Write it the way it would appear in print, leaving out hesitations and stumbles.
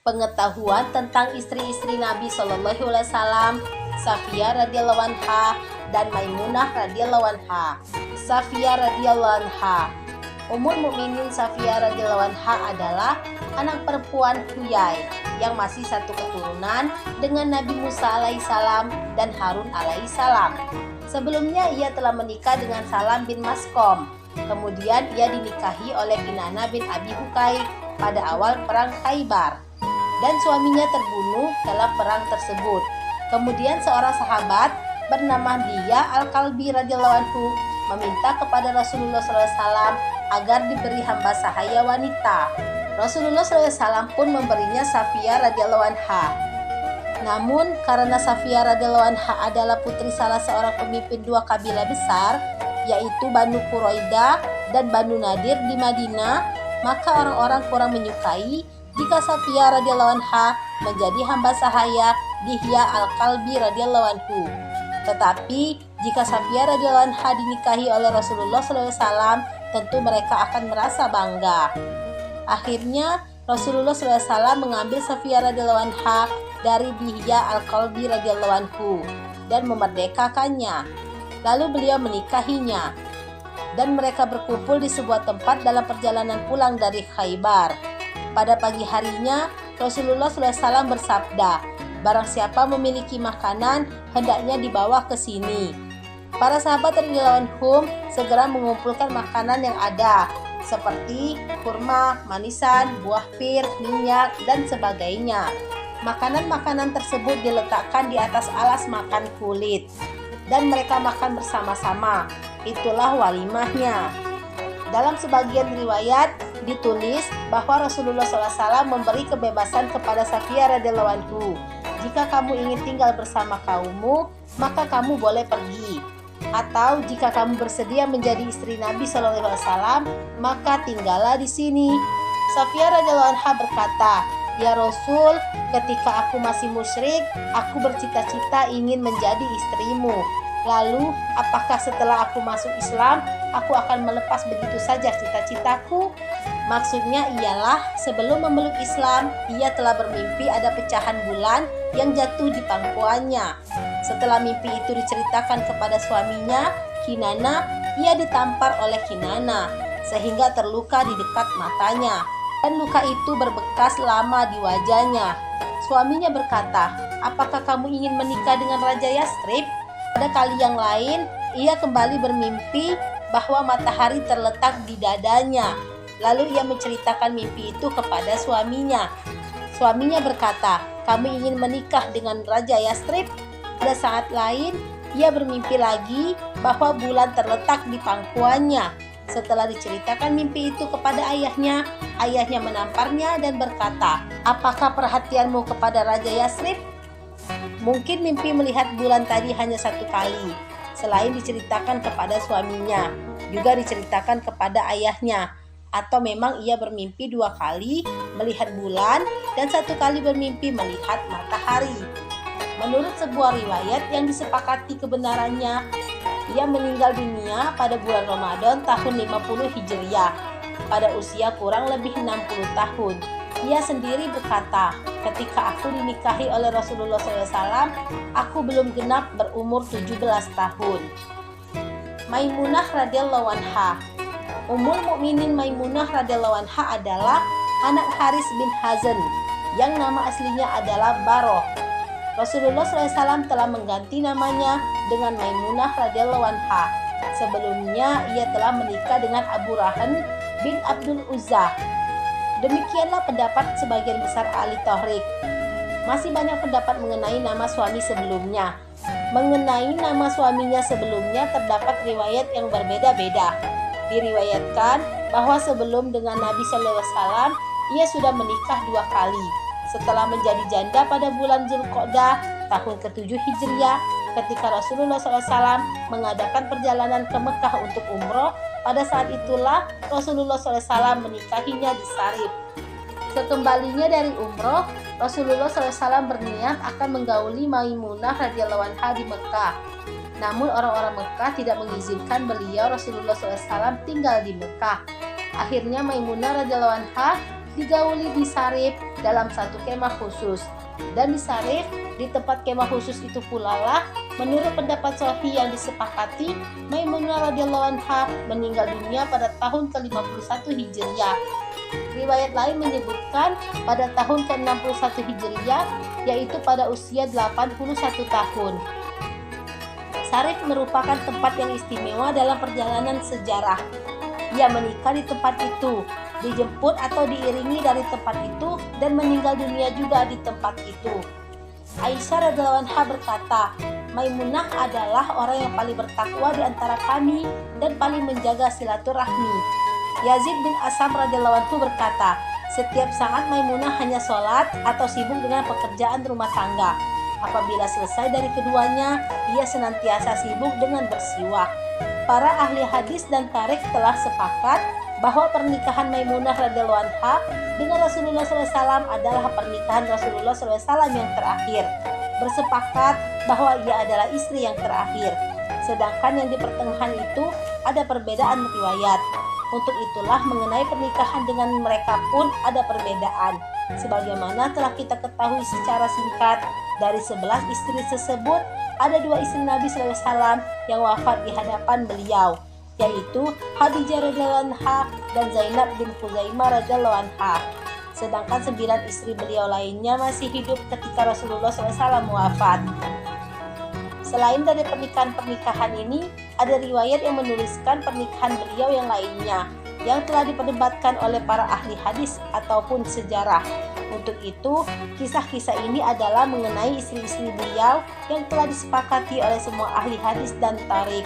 Pengetahuan tentang istri-istri Nabi Shallallahu Alaihi Wasallam, Safiyah radhiyallahu anha dan Maimunah radhiyallahu anha. Safiyah radhiyallahu anha. Ummul Mukminin Safiyah radhiyallahu anha adalah anak perempuan Huyai yang masih satu keturunan dengan Nabi Musa alaihissalam dan Harun alaihissalam. Sebelumnya ia telah menikah dengan Salam bin Maskom. Kemudian ia dinikahi oleh Kinana bin Abi Hukai pada awal perang Khaybar. Dan suaminya terbunuh dalam perang tersebut. Kemudian seorang sahabat bernama Dia Al-Kalbi radhiyallahu anhu meminta kepada Rasulullah SAW agar diberi hamba sahaya wanita. Rasulullah SAW pun memberinya Safiyah radhiyallahu anha. Namun karena Safiyah radhiyallahu anha adalah putri salah seorang pemimpin dua kabilah besar, yaitu Banu Quraidah dan Banu Nadir di Madinah, maka orang-orang kurang menyukai jika Safiyah radhiyallahu anha menjadi hamba sahaya Dihya Al-Kalbi radhiyallahu anhu. Tetapi jika Safiyah radhiyallahu anha dinikahi oleh Rasulullah SAW, tentu mereka akan merasa bangga. Akhirnya Rasulullah SAW mengambil Safiyah radhiyallahu anha dari Dihya Al-Kalbi radhiyallahu anhu dan memerdekakannya. Lalu beliau menikahinya dan mereka berkumpul di sebuah tempat dalam perjalanan pulang dari Khaybar. Pada pagi harinya, Rasulullah SAW bersabda, "Barang siapa memiliki makanan, hendaknya dibawa ke sini." Para sahabat radhiyallahu anhum segera mengumpulkan makanan yang ada, seperti kurma, manisan, buah pir, minyak, dan sebagainya. Makanan-makanan tersebut diletakkan di atas alas makan kulit, dan mereka makan bersama-sama. Itulah walimahnya. Dalam sebagian riwayat ditulis bahwa Rasulullah SAW memberi kebebasan kepada Safiyah radhiyallahu anhu. Jika kamu ingin tinggal bersama kaummu, maka kamu boleh pergi. Atau jika kamu bersedia menjadi istri Nabi SAW, maka tinggallah di sini. Safiyah radhiyallahu anha berkata, "Ya Rasul, ketika aku masih musyrik, aku bercita-cita ingin menjadi istrimu. Lalu, apakah setelah aku masuk Islam, aku akan melepas begitu saja cita-citaku?" Maksudnya ialah sebelum memeluk Islam, ia telah bermimpi ada pecahan bulan yang jatuh di pangkuannya. Setelah mimpi itu diceritakan kepada suaminya, Kinana, ia ditampar oleh Kinana sehingga terluka di dekat matanya. Dan luka itu berbekas lama di wajahnya. Suaminya berkata, "Apakah kamu ingin menikah dengan Raja Yastrib?" Pada kali yang lain, ia kembali bermimpi bahwa matahari terletak di dadanya. Lalu ia menceritakan mimpi itu kepada suaminya. Suaminya berkata, "Kamu ingin menikah dengan Raja Yastrib?" Pada saat lain, ia bermimpi lagi bahwa bulan terletak di pangkuannya. Setelah diceritakan mimpi itu kepada ayahnya, ayahnya menamparnya dan berkata, "Apakah perhatianmu kepada Raja Yastrib?" Mungkin mimpi melihat bulan tadi hanya satu kali. Selain diceritakan kepada suaminya, juga diceritakan kepada ayahnya. Atau memang ia bermimpi dua kali melihat bulan dan satu kali bermimpi melihat matahari. Menurut sebuah riwayat yang disepakati kebenarannya, ia meninggal dunia pada bulan Ramadan tahun 50 Hijriah pada usia kurang lebih 60 tahun. Ia sendiri berkata, "Ketika aku dinikahi oleh Rasulullah SAW, aku belum genap berumur 17 tahun." Maimunah radhiyallahu anha. Ummul Mukminin Maimunah radhiyallahu anha adalah anak Haris bin Hazan yang nama aslinya adalah Baroh. Rasulullah SAW telah mengganti namanya dengan Maimunah radhiyallahu anha. Sebelumnya ia telah menikah dengan Abu Rahan bin Abdul Uzza. Demikianlah pendapat sebagian besar ahli tahrikh. Masih banyak pendapat mengenai nama suami sebelumnya. Mengenai nama suaminya sebelumnya terdapat riwayat yang berbeda-beda. Diriwayatkan bahwa sebelum dengan Nabi SAW, ia sudah menikah dua kali. Setelah menjadi janda pada bulan Zulqa'dah tahun ke-7 Hijriah, ketika Rasulullah SAW mengadakan perjalanan ke Mekah untuk umroh, pada saat itulah Rasulullah SAW menikahinya di Sarif. Sekembalinya dari umroh, Rasulullah SAW berniat akan menggauli Maimunah radhiyallahu anha di Mekah. Namun orang-orang Mekah tidak mengizinkan beliau Rasulullah SAW tinggal di Mekah. Akhirnya Maimunah radhiyallahu anha digauli di Sarif dalam satu kemah khusus. Dan di Syarif, di tempat kemah khusus itu pula lah, menurut pendapat sahih yang disepakati, Maimunah radhiyallahu anha meninggal dunia pada tahun ke-51 Hijriah. Riwayat lain menyebutkan pada tahun ke-61 Hijriah, yaitu pada usia 81 tahun. Syarif merupakan tempat yang istimewa dalam perjalanan sejarah. Ia menikah di tempat itu, dijemput atau diiringi dari tempat itu, dan meninggal dunia juga di tempat itu. Aisyah radhiyallahu anha berkata, Maimunah adalah orang yang paling bertakwa di antara kami dan paling menjaga silaturahmi. Yazid bin Asam radhiyallahu anhu berkata, setiap saat Maimunah hanya sholat atau sibuk dengan pekerjaan rumah tangga. Apabila selesai dari keduanya, ia senantiasa sibuk dengan bersiwak. Para ahli hadis dan tarikh telah sepakat bahwa pernikahan Maimunah radhiyallahu anha dengan Rasulullah SAW adalah pernikahan Rasulullah SAW yang terakhir. Bersepakat bahwa ia adalah istri yang terakhir. Sedangkan yang di pertengahan itu ada perbedaan riwayat. Untuk itulah mengenai pernikahan dengan mereka pun ada perbedaan. Sebagaimana telah kita ketahui secara singkat, dari 11 istri tersebut ada 2 istri Nabi SAW yang wafat di hadapan beliau, yaitu Khadijah radhiyallahu anha dan Zainab bin Khuzaimah radhiyallahu anha. Sedangkan 9 istri beliau lainnya masih hidup ketika Rasulullah SAW wafat. Selain dari pernikahan-pernikahan ini, ada riwayat yang menuliskan pernikahan beliau yang lainnya, yang telah diperdebatkan oleh para ahli hadis ataupun sejarah. Untuk itu, kisah-kisah ini adalah mengenai istri-istri beliau yang telah disepakati oleh semua ahli hadis dan tarikh.